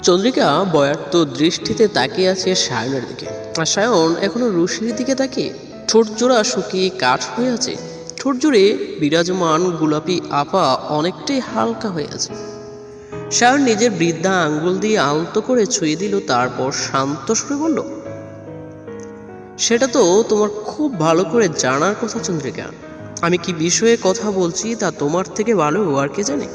চন্দ্রিকা বয়ার্ত দৃষ্টিতে তাকিয়ে আছে সায়নের দিকে, আর সায়ন এখনো রুশির দিকে তাকিয়ে ঠোঁট জোড়া শুকিয়ে কাঠ হয়ে আছে। ঠোঁট জুড়ে বিরাজমান গোলাপি আপা অনেকটাই হালকা হয়ে আছে। সায়ন নিজের বৃদ্ধা আঙ্গুল দিয়ে আলতো করে ছুঁয়ে দিল, তারপর শান্ত সুরে বলল, সেটা তো তোমার খুব ভালো করে জানার কথা চন্দ্রিকা। আমি কি বিষয়ে কথা বলছি তা তোমার থেকে ভালো আর কে জানে।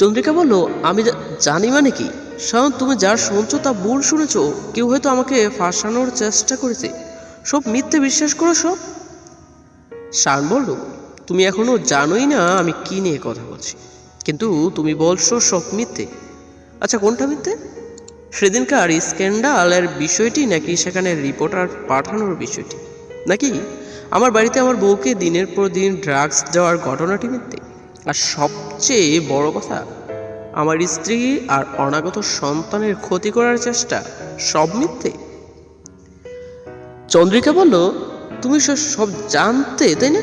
চন্দ্রিকা বলল, আমি জানি মানে কি? সায়ন, তুমি যার শুনছো তা ভুল শুনেছ। কেউ হয়তো আমাকে ফাঁসানোর চেষ্টা করেছে। সব মিথ্যে বিশ্বাস করো সব। সায়ন বলল, তুমি এখনো জানোই না আমি কি নিয়ে কথা বলছি, কিন্তু তুমি বলছো সব মিথ্যে। আচ্ছা, কোনটা মিথ্যে? সেদিনকার স্ক্যান্ডালের বিষয়টি, নাকি সেখানে রিপোর্টার পাঠানোর বিষয়টি, নাকি আমার বাড়িতে আমার বউকে দিনের পর দিন ড্রাগস দেওয়ার ঘটনাটি মিথ্যে? আর সবচেয়ে বড় কথা, আমার স্ত্রী আর অনাগত সন্তানের ক্ষতি করার চেষ্টা, সব মিথ্যে? চন্দ্রিকা বলল, তুমি সব জানতে, তাই না?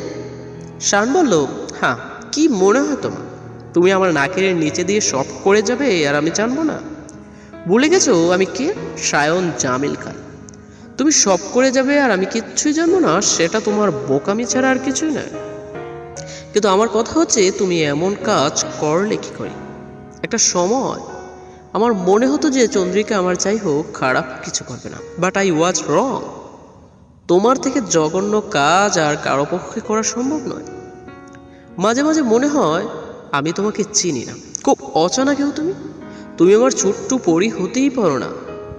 শান বলল, হ্যাঁ। কি মনে হয় তোমার তুমি আমার নাকের নিচে দিয়ে সব করে যাবে আর আমি জানবো না? ভুলে গেছো আমি কে? সায়ন জামিল খান। তুমি সব করে যাবে আর আমি কিচ্ছুই জানবো না, সেটা তোমার বোকামি ছাড়া আর কিছুই না। কিন্তু আমার কথা হচ্ছে, তুমি এমন কাজ করলে কি করে? একটা সময় আমার মনে হতো যে চন্দ্রিকা আমার যাই হোক খারাপ কিছু করবে না, বাট আই ওয়াজ রং। তোমার থেকে জঘন্য কাজ আর কারো পক্ষে করা সম্ভব নয়। মাঝে মাঝে মনে হয় আমি তোমাকে চিনি না, খুব অচেনা কেউ তুমি। তুমি আমার ছোট্ট পরি হতেই পারো না,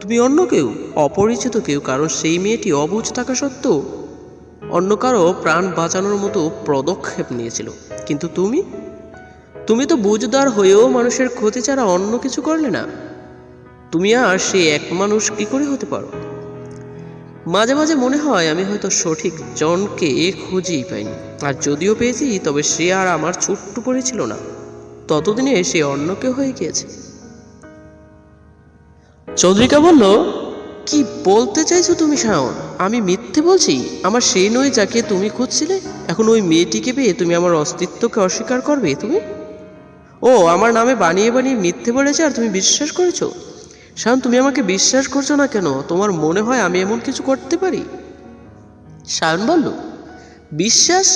তুমি অন্য কেউ, অপরিচিত কেউ। কারণ সেই মেয়েটি অবুঝ থাকা সত্ত্বেও অন্য কারো প্রাণ বাঁচানোর মতো পদক্ষেপ নিয়েছিল। কিন্তু তুমি তো বুঝদার হয়েও মানুষের ক্ষতি ছাড়া অন্য কিছু করলে না। তুমি আর সে এক মানুষ কি করে হতে পারো? মাঝে মাঝে মনে হয় আমি হয়তো সঠিক জনকে খুঁজেই পাইনি, আর যদিও পেয়েছি তবে সে আর আমার ছোট্ট পরি ছিল না। ততদিনে সে অন্য কেউ হয়ে গিয়েছে। চন্দ্রিকা বলল, কি বলতে চাইছো তুমি সায়ন? আমি মিথ্যে বলছি? আমার সেই নয় যাকে তুমি খুঁজছিলে। এখন ওই মেয়েটিকে পেয়ে তুমি আমার অস্তিত্বকে অস্বীকার করবে? তুমি ও আমার নামে বানিয়ে বানিয়ে মিথ্যে বলেছে আর তুমি বিশ্বাস করেছো? শায়ন, তুমি আমাকে বিশ্বাস করছো না কেন? তোমার মনে হয় আমি এমন কিছু করতে পারি? শায়ন বলল, বিশ্বাস?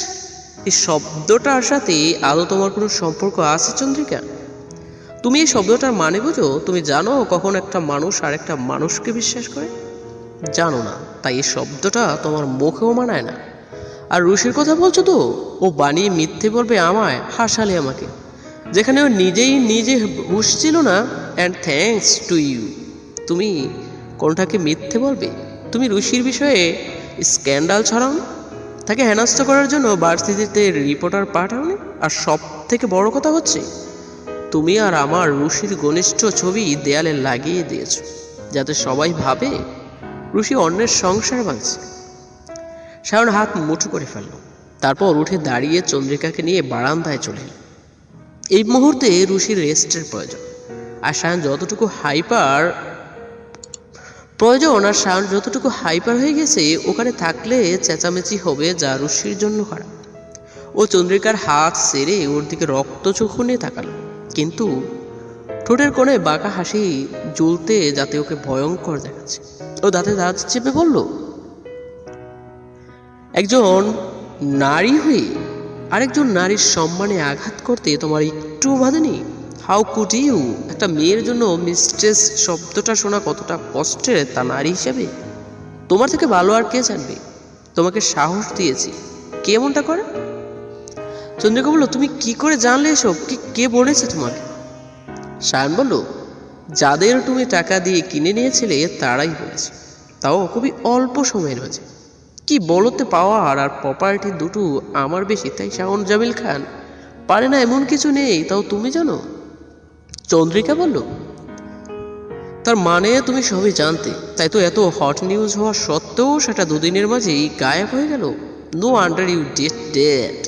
এই শব্দটার সাথে আদৌ তোমার কোনো সম্পর্ক আছে চন্দ্রিকা? তুমি এই শব্দটার মানে বুঝো? তুমি জানো কখন একটা মানুষ আর একটা মানুষকে বিশ্বাস করে? জানো না, তাই এই শব্দটা তোমার মুখেও মানায় না। আর রুশির কথা বলছো তো, ও বানিয়ে মিথ্যে বলবে আমায়, হাসালে আমাকে, যেখানে ও নিজে হুশ ছিল না। অ্যান্ড থ্যাঙ্কস টু ইউ, তুমি কোনটাকে মিথ্যে বলবে? তুমি রুশির বিষয়ে স্ক্যান্ডাল ছড়াও, তাকে হেনস্থ করার জন্য ভার্সিটিতে রিপোর্টার পাঠাওনি। আর সব থেকে বড় কথা হচ্ছে, তুমি আর আমার রুশির ঘনিষ্ঠ ছবি দেয়ালে লাগিয়ে দিয়েছ, যাতে সবাই ভাবে রুশি অন্যের সংসার ভাঙছে। সায়ন হাত মুঠো করে ফেলল, তারপর উঠে দাঁড়িয়ে চন্দ্রিকাকে নিয়ে বারান্দায় চলে এল। এই মুহূর্তে রুশির রেস্টের প্রয়োজন, আর সায়ন যতটুকু হাইপার হয়ে গেছে, ওখানে থাকলে চেঁচামেচি হবে, যা রুশির জন্য খারাপ। ও চন্দ্রিকার হাত সেরে ওর দিকে রক্ত চক্ষু নিয়ে তাকালো, কিন্তু ঠোঁটের কোণে বাঁকা হাসি জ্বলতে, যাতে ওকে ভয়ঙ্কর দেখাচ্ছে। ও দাঁতে দাঁত চেপে বলল, একজন নারী হয়ে আরেকজন নারীর সম্মানে আঘাত করতে তোমার একটু বাধেনি? How could you? একটা মেয়ের জন্য মিস্ট্রেস শব্দটা শোনা কতটা কষ্টের তা নারী হিসেবে তোমার থেকে ভালো আর কে জানবে? তোমাকে সাহস দিয়েছি, কে এমনটা করে? চন্দ্রিকা বলল, তুমি কি করে জানলে এসব? কে বলেছে তোমাকে? সায়ন বলল, যাদের তুমি টাকা দিয়ে কিনে নিয়েছিলে তারাই বলেছে, তাও খুবই অল্প সময়ের মাঝে। কি বলতে পাওয়ার আর প্রপার্টি দুটো আমার বেশি, তাই শায়ন জামিল খান পারে না এমন কিছু নেই, তাও তুমি জানো? চন্দ্রিকা বলল, তার মানে তুমি সবই জানতে, তাই তো এত হট নিউজ হওয়া সত্ত্বেও সেটা দুদিনের মাঝেই গায়েব হয়ে গেল। No under you did that.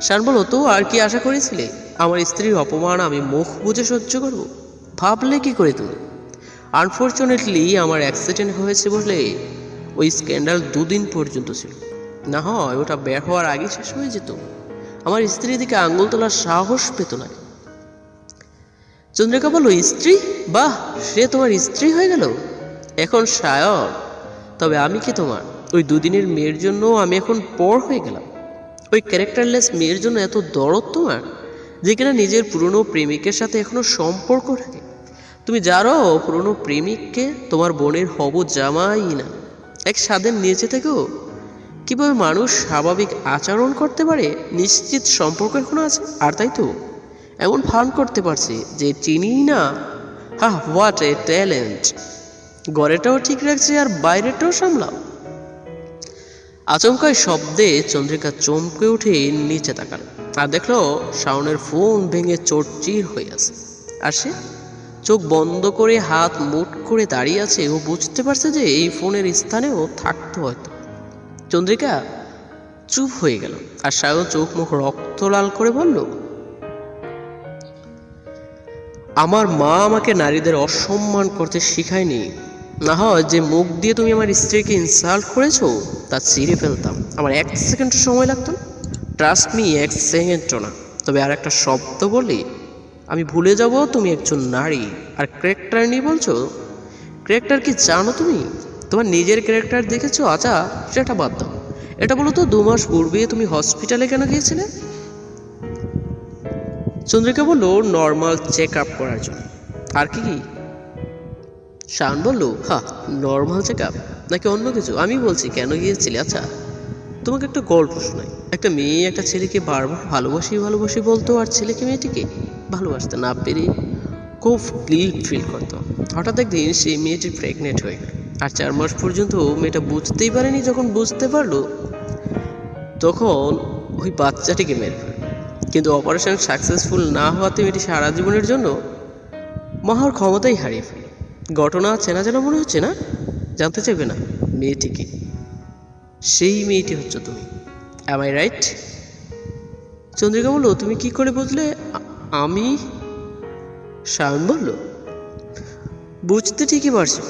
Shaan বলল, তো আর কি আশা করেছিলে? আমার স্ত্রীর অপমান আমি মুখ বুঝে সহ্য করব? ভাবলে কি করে তুমি? আনফর্চুনেটলি আমার অ্যাক্সিডেন্ট হয়েছে বলে ওই স্ক্যান্ডাল 2 দিন পর্যন্ত ছিল, না হয় ওটা বের হওয়ার আগে শেষ হয়ে যেত। আমার স্ত্রীর দিকে আঙুল তোলার সাহস পেত না। চন্দ্রিকা বলল, স্ত্রী? বাহ, সে তোমার স্ত্রী হয়ে গেল এখন সায়র। তবে আমি কি তোমার ওই দুদিনের মেয়ের জন্য আমি এখন পর হয়ে গেলাম? ওই ক্যারেক্টারলেস মেয়ের জন্য এত দরদ তোমার, যে কিনা নিজের পুরনো প্রেমিকের সাথে এখনো সম্পর্ক রাখে? তুমি জানো পুরনো প্রেমিককে তোমার বোনের হব জামাই না এক স্বাদের নিচে থেকেও কিভাবে মানুষ স্বাভাবিক আচরণ করতে পারে? নিশ্চিত সম্পর্ক এখনো আছে, আর তাই তো এমন ফান করতে পারছে যে চিনি না। হা, হোয়াট এ ট্যালেন্ট! ঘরেটাও ঠিক রাখছে আর বাইরেটাও সামলাও। আচমকাই শব্দে চন্দ্রিকা চমকে উঠে নিচে তাকাল আর দেখলো শাওনের ফোন ভেঙে চোটচির হয়ে আছে। আর সে চোখ বন্ধ করে হাত মুঠ করে দাঁড়িয়ে আছে। ও বুঝতে পারছে যে এই ফোনের স্থানেও থাকতো হয়তো। চন্দ্রিকা চুপ হয়ে গেল আর শায়ন চোখ মুখ রক্ত লাল করে বলল, আমার মা আমাকে নারীদের অসম্মান করতে শিখায়নি। না হয় যে মুখ দিয়ে তুমি আমার স্ত্রীকে ইনসাল্ট করেছো তা ছিঁড়ে ফেলতাম, আমার 1 সেকেন্ড সময় লাগতো না। ট্রাস্ট মি, 1 সেকেন্ডও না। তবে আর একটা শব্দ বলি আমি ভুলে যাব তুমি একজন নারী। আর ক্যারেক্টার নিয়ে বলছো, ক্যারেক্টার কি জানো তুমি? তোমার নিজের ক্যারেক্টার দেখেছো? আচ্ছা সেটা বাদ দাও, এটা বলো তো 2 মাস পূর্বে তুমি হসপিটালে কেন গিয়েছিলে? চন্দ্রিকা বলল, নর্মাল চেক আপ করার জন্য। আর কি কি? শাওন বলল, হ্যাঁ, নর্মাল চেক আপ নাকি অন্য কিছু? আমি বলছি কেন গিয়েছিলে। আচ্ছা তোমাকে একটা গল্প শোনাই। একটা মেয়ে একটা ছেলেকে বারবার ভালোবাসি ভালোবাসি বলতো, আর ছেলেকে মেয়েটিকে ভালোবাসতে না পেরে খুব গিল্ট ফিল করতো। হঠাৎ একদিন সেই মেয়েটি প্রেগনেন্ট হয়ে গেল। আর 4 মাস পর্যন্ত মেয়েটা বুঝতেই পারেনি। যখন বুঝতে পারলো তখন ওই বাচ্চাটিকে মেরে ফেলল। কিন্তু অপারেশন সাকসেসফুল না হওয়াতে মেয়েটি সারা জীবনের জন্য মা হওয়ার ক্ষমতাই হারিয়ে ফেলল। ঘটনা চেনা যেন মনে হচ্ছে না? জানতে চাইবে না মেয়েটিকে? সেই মেয়েটি হচ্ছে তুমি। Am I right? চন্দ্রিকা বলল, তুমি কি করে বুঝলে আমি? শায়ন বলল, বুঝতে ঠিকই পারছো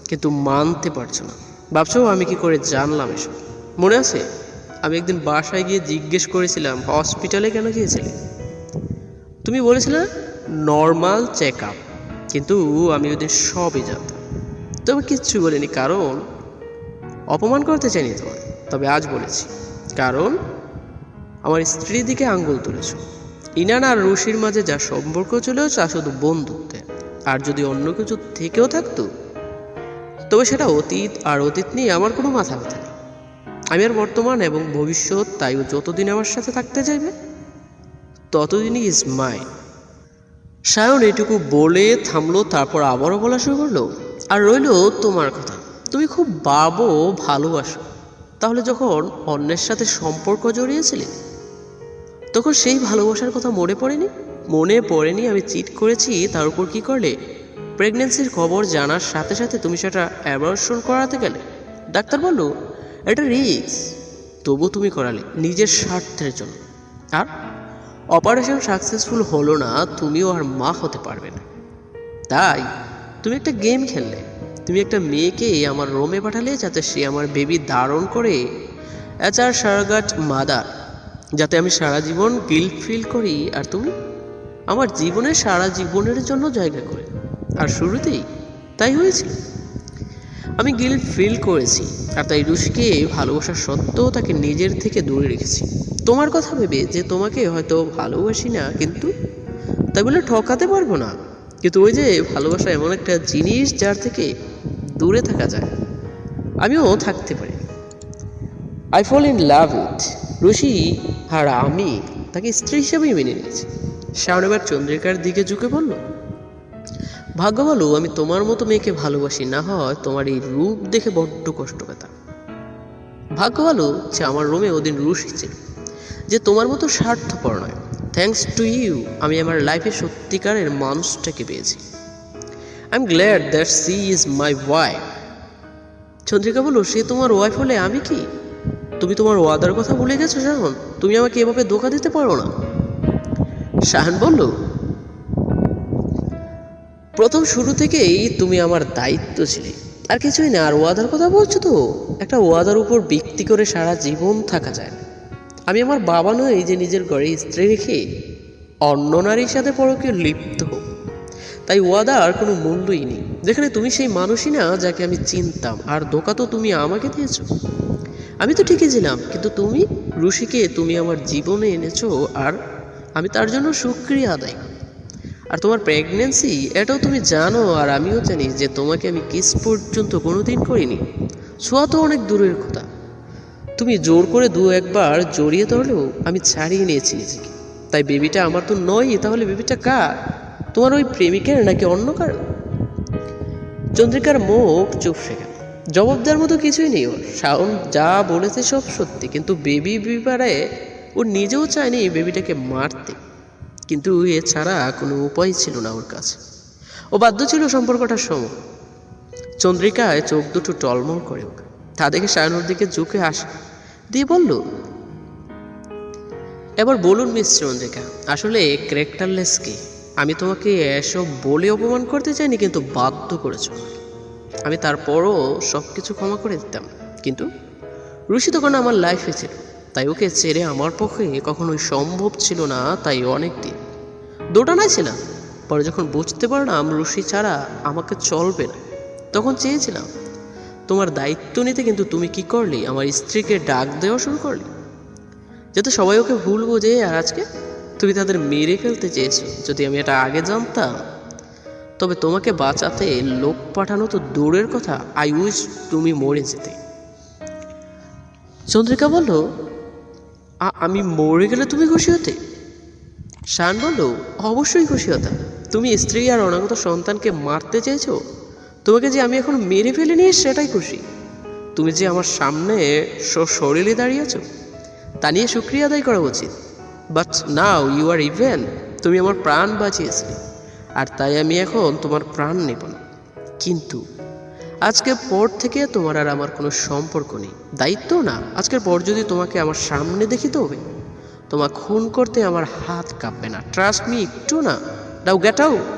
কিন্তু মানতে পারছো না। ভাবছো আমি কি করে জানলাম এসব? মনে আছে আমি একদিন বাসায় গিয়ে জিজ্ঞেস করেছিলাম হসপিটালে কেন গিয়েছিলে? তুমি বলেছিলে নর্মাল চেক আপ, কিন্তু আমি ওদের সবই জানতাম। তবে কিচ্ছু বলিনি, কারণ অপমান করতে চাইনি তোমার। তবে আজ বলেছি, কারণ আমার স্ত্রীর দিকে আঙ্গুল তুলেছ। ইনান আর রুশির মাঝে যা সম্পর্ক ছিল তা শুধু বন্ধুত্বের। আর যদি অন্য কিছু থেকেও থাকতো তবে সেটা অতীত, আর অতীত নিয়ে আমার কোনো মাথা ব্যথা নেই। আমি আর বর্তমান এবং ভবিষ্যৎ, তাই ও যতদিন আমার সাথে থাকতে চাইবে ততদিনই ইজ মাইন। শায়ন এটুকু বলে থামলো, তারপর আবারও বলা শুরু করলো, আর রইল তোমার কথা। তুমি খুব ভালোবাসো। তাহলে যখন অন্যের সাথে সম্পর্ক জড়িয়েছিলে তখন সেই ভালোবাসার কথা মনে পড়েনি? মনে পড়েনি আমি চিট করেছি, তার উপর কি করলে? প্রেগনেন্সির খবর জানার সাথে সাথে তুমি সেটা অ্যাবর্শন করাতে গেলে। ডাক্তার বলল এটা রিস্ক, তবু তুমি করালে নিজের স্বার্থের জন্য। আর অপারেশন সাকসেসফুল হলো না, তুমিও আর মা হতে পারবে না। তাই তুমি একটা গেম খেললে। তুমি একটা মেয়েকে আমার রুমে পাঠালে যাতে সে আমার বেবি ধারণ করে অ্যাজ আর সারগাট মাদার, যাতে আমি সারা জীবন গিল্ট ফিল করি। আর তুমি আমার জীবনে সারা জীবনের জন্য জায়গা করে। আর শুরুতেই তাই হয়েছিল। আমি গিল্ট ফিল করেছি, আর তাই রুশিকে ভালোবাসা সত্ত্বেও তাকে নিজের থেকে দূরে রেখেছি। তোমার কথা ভেবে যে তোমাকে হয়তো ভালোবাসি না, কিন্তু তাই বলে ঠকাতে পারবো না। কিন্তু ওই যে ভালোবাসা এমন একটা জিনিস যার থেকে দূরে থাকা যায়, আমিও থাকতে পারি। I fall in love with Rushi, আর আমি তাকে স্ত্রী হিসেবেই মেনে নিয়েছি। শাওন এবার চন্দ্রিকার দিকে ঝুঁকে বলল, ভাগ্য ভালো আমি তোমার মতো মেয়েকে ভালোবাসি, না হয় তোমার এই রূপ দেখে বড্ড কষ্ট পেতাম। ভাগ্য ভালো যে আমার রুমে ওদিন রুশি ছিল, যে তোমার মতো স্বার্থপর নয়। থ্যাঙ্কস টু ইউ আমি আমার লাইফে সত্যিকারের মানুষটাকে পেয়েছি। I am glad that she is my wife. Chandrika বলল, সে তোমার ওয়াইফ হলে আমি কি? তুমি তোমার ওয়াদার কথা ভুলে গেছো শাহন? তুমি আমাকে এভাবে ধোঁকা দিতে পারো না। শাহন বলল, প্রথম শুরু থেকেই তুমি আমার দায়িত্ব ছিলে, আর কিছুই না। আর ওয়াদার কথা বলছো তো, একটা ওয়াদার উপর ভিত্তি করে সারা জীবন থাকা যায় না। আমি আমার বাবা নই যে নিজের ঘরে স্ত্রী রেখে অন্য নারীর সাথে পরকীয় লিপ্ত হোক। তাই ওয়াদার কোনো মূল্যই নেই, যেখানে তুমি সেই মানুষই না যাকে আমি চিনতাম। আর ধোঁকা তো তুমি আমাকে দিয়েছো। আমি তো ঠিকই ছিলাম, কিন্তু তুমি ঋষিকে তুমি আমার জীবনে এনেছো, আর আমি তার জন্য শুকরিয়া আদায় করি। আর তোমার প্রেগনেন্সি এটাও তুমি জানো, আর আমিও জানি যে তোমাকে আমি কিস পর্যন্ত কোনোদিন করিনি। ছোঁয়া তো অনেক দূরের কথা, তুমি জোর করে দু একবার জড়িয়ে ধরলেও আমি ছাড়িয়ে নিয়েছি নিজেকে। তাই বেবিটা আমার তো নয়, তাহলে বেবিটা কার? তোমার ওই প্রেমিকের নাকি অন্য কার? চন্দ্রিকার মুখ চুপসে গেল। জবাব দেওয়ার মতো কিছুই নেই ওর। শাওন যা বলেছে সব সত্যি, কিন্তু বেবি ব্যাপারে ও নিজেও চায়নি বেবিটাকে মারতে, কিন্তু এছাড়া কোনো উপায় ছিল না ওর কাছে। ও বাধ্য ছিল সম্পর্কটার সময়। চন্দ্রিকায় চোখ দুটো টলমল করে ওঠে। তা দেখে শায়নোর দিকে ঝুঁকে আসে দিয়ে বলল, এবার বলুন মিস চন্দ্রিকা, আসলে ক্যারেক্টারলেস কি? আমি তোমাকে এসব বলে অপমান করতে চাইনি, কিন্তু বাধ্য করেছ। আমি তারপরও সব কিছু ক্ষমা করে দিতাম, কিন্তু ঋষি তখন আমার লাইফে ছিল, তাই ওকে ছেড়ে আমার পক্ষে কখনোই সম্ভব ছিল না। তাই অনেক দিন দোটানায় ছিলাম। পরে যখন বুঝতে পারলাম ঋষি ছাড়া আমাকে চলবে না, তখন চেয়েছিলাম তোমার দায়িত্ব নিতে, কিন্তু তুমি কি করলে? আমার স্ত্রীকে ডাক দেওয়া শুরু করলে, যাতে সবাই ওকে ভুল বোঝে। আর আজকে তুমি তাদের মেরে ফেলতে চেয়েছো। যদি আমি এটা আগে জানতাম, তবে তোমাকে বাঁচাতে লোক পাঠানো তো দূরের কথা, আই উইশ তুমি মরে যেতে। চন্দ্রিকা বলল, আমি মরে গেলে তুমি খুশি হতে? শান বলল, অবশ্যই খুশি হতাম। তুমি স্ত্রী আর অনাগত সন্তানকে মারতে চেয়েছো, তোমাকে যে আমি এখন মেরে ফেলিনি সেটাই খুশি। তুমি যে আমার সামনে সশরীরে দাঁড়িয়েছো, তা নিয়ে শুকরিয়া আদায় করা উচিত। But now you are even, তুমি আমার প্রাণ বাঁচিয়েছিলে, আর তাই আমি এখন তোমার প্রাণ নেব না। কিন্তু আজকের পর থেকে তোমার আর আমার কোনো সম্পর্ক নেই, দায়িত্ব না। আজকের পর যদি তোমাকে আমার সামনে দেখিতে হবে, তোমার খুন করতে আমার হাত কাঁপবে না। ট্রাস্ট মি, একটু না। নাও গেট আউট।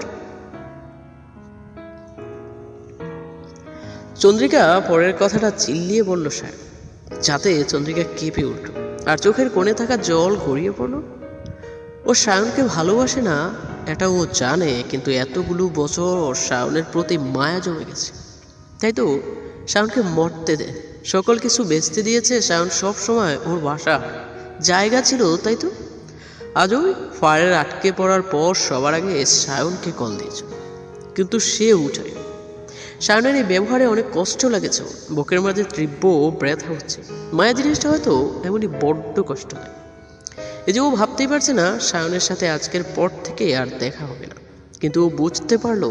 চন্দ্রিকা পরের কথাটা চিল্লিয়ে বলল স্যার, যাতে চন্দ্রিকা কেঁপে উঠল আর চোখের কোণে থাকা জল গড়িয়ে পড়ল। ও শায়নকে ভালোবাসে না এটা ও জানে, কিন্তু এতগুলো বছর শায়নের প্রতি মায়া জমে গেছে। তাই তো শায়নকে মরতে দেয়, সকল কিছু বেচতে দিয়েছে। শায়ন সব সময় ওর বাসা জায়গা ছিল, তাই তো আজ ওই ফায়ারে আটকে পড়ার পর সবার আগে শায়নকে কল দিয়েছে, কিন্তু সে উঠে। শায়নের এই ব্যবহারে অনেক কষ্ট লাগেছে, বুকের মাঝে তীব্র ব্যথা হচ্ছে। মায়া জিনিসটা হয়তো এমনই বড্ড কষ্ট হয়। এই যে ও ভাবতেই পারছে না শায়নের সাথে আজকের পর থেকে আর দেখা হবে না, কিন্তু ও বুঝতে পারলো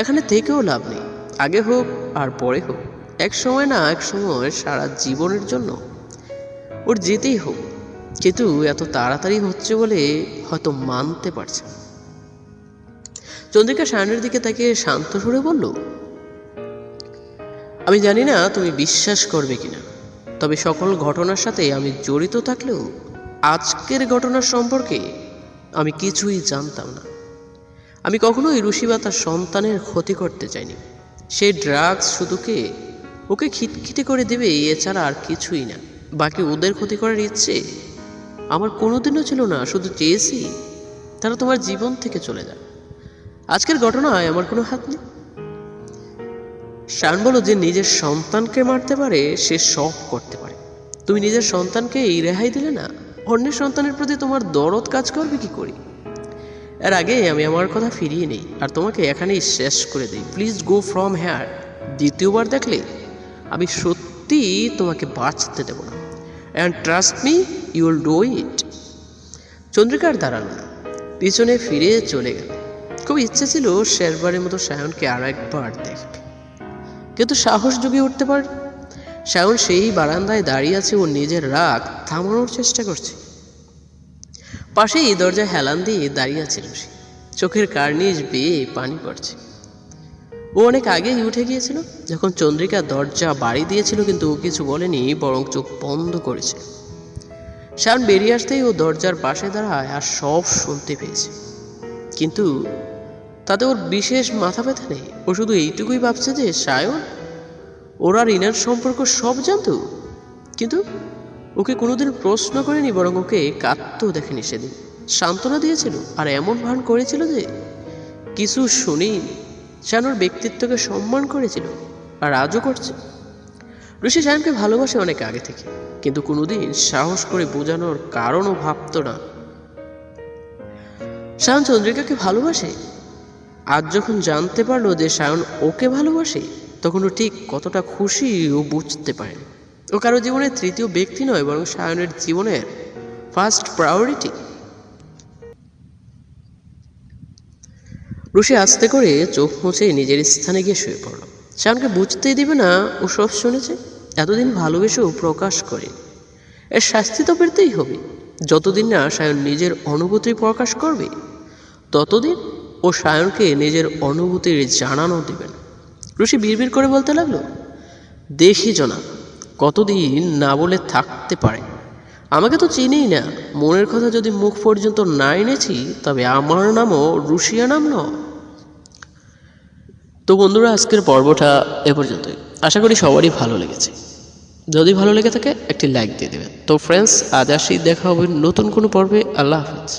এখানে থেকেও লাভ নেই। আগে হোক আর পরে হোক, এক সময় না এক সময় সারা জীবনের জন্য ওর যেতেই হোক। কিন্তু এত তাড়াতাড়ি হচ্ছে বলে হয়তো মানতে পারছে। চন্দ্রিকা শায়নের দিকে তাকে শান্ত সুরে বলল, আমি জানি না তুমি বিশ্বাস করবে কিনা, তবে সকল ঘটনার সাথে আমি জড়িত থাকলেও আজকের ঘটনার সম্পর্কে আমি কিছুই জানতাম না। আমি কখনোই ঋষি বা তার সন্তানের ক্ষতি করতে চাইনি। সেই ড্রাগস শুধুকে ওকে খিটখিটে করে দেবে, এছাড়া আর কিছুই না। বাকি ওদের ক্ষতি করার ইচ্ছে আমার কোনোদিনও ছিল না। শুধু চেয়েছি তারা তোমার জীবন থেকে চলে যায়। আজকের ঘটনায় আমার কোনো হাত নেই। শান বলো, যে নিজের সন্তানকে মারতে পারে সে সব করতে পারে। তুমি নিজের সন্তানকে এই রেহাই দিলে না, অন্যের সন্তানের প্রতি তোমার দরদ কাজ করবে কি করে? এর আগে আমি আমার কথা ফিরিয়ে নেই আর তোমাকে এখানেই শেষ করে দিই। Please go from here. দ্বিতীয়বার দেখলে আমি সত্যি তোমাকে বাঁচতে দেব না। And trust me, you will do it. চন্দ্রিকার দাঁড়ালো না, পিছনে ফিরে চলে গেল। খুব ইচ্ছে ছিল শেষবারের মতো শায়নকে আর একবার দেখবে, কিন্তু সাহস জুগিয়ে উঠতে পারে। শায়ন সেই বারান্দায় দাঁড়িয়ে আছে, ও নিজের রাগ থামানোর চেষ্টা করছে। পাশেই দরজায় হেলান দিয়ে দাঁড়িয়ে আছে ঋষি, চোখের কার্নিশ বেয়ে পানি পড়ছে। ও অনেক আগেই উঠে গিয়েছিল যখন চন্দ্রিকা দরজা বাড়ি দিয়েছিল, কিন্তু ও কিছু বলেনি, বরং চোখ বন্ধ করেছে। শায়ন বেরিয়ে আসতেই ও দরজার পাশে দাঁড়ায় আর সব শুনতে পেয়েছে, কিন্তু তাতে ওর বিশেষ মাথা ব্যথা নেই। ও শুধু এইটুকুই ভাবছে যে শায়ন ওর আর ইনার সম্পর্ক সব জানতো, কিন্তু ওকে কোনোদিন প্রশ্ন করেনি, বরং ওকে কাঁদতেও দেখেনি। সেদিন সান্ত্বনা দিয়েছিল আর এমন ভান করেছিল যে কিছু শুনেই শায়ন ওর ব্যক্তিত্বকে সম্মান করেছিল, আর আজও করছে। ঋষি শায়নকে ভালোবাসে অনেক আগে থেকে, কিন্তু কোনোদিন সাহস করে বোঝানোর কারণও ভাবতো না। শায়ন চন্দ্রিকাকে ভালোবাসে। আজ যখন জানতে পারলো যে শায়ন ওকে ভালোবাসে, তখন ও ঠিক কতটা খুশি ও বুঝতে পারে। ও কারো জীবনের তৃতীয় ব্যক্তি নয়, বরং শায়নের জীবনের ফার্স্ট প্রায়োরিটি। ঋষি আস্তে করে চোখ মুছে নিজের স্থানে গিয়ে শুয়ে পড়ল। শায়নকে বুঝতেই দিবে না ও সব শুনেছে। এতদিন ভালোবেসেও প্রকাশ করে, এর শাস্তি তো পেতেই হবে। যতদিন না শায়ন নিজের অনুভূতি প্রকাশ করবে, ততদিন ও শায়নকে নিজের অনুভূতির জানানো দেবে না। ঋষি বিড়বিড় করে বলতে লাগলো, দেখি জনা কতদিন না বলে থাকতে পারে। আমাকে তো চিনিই না, মনের কথা যদি মুখ পর্যন্ত না এনেছি, তবে আমার নামও রুশিয়া নাম নয়। তো বন্ধুরা, আজকের পর্বটা এ পর্যন্তই। আশা করি সবারই ভালো লেগেছে। যদি ভালো লেগে থাকে একটি লাইক দিয়ে দেবেন। তো ফ্রেন্ডস, আজ আসি, দেখা হবে নতুন কোনো পর্বে। আল্লাহ হাফেজ।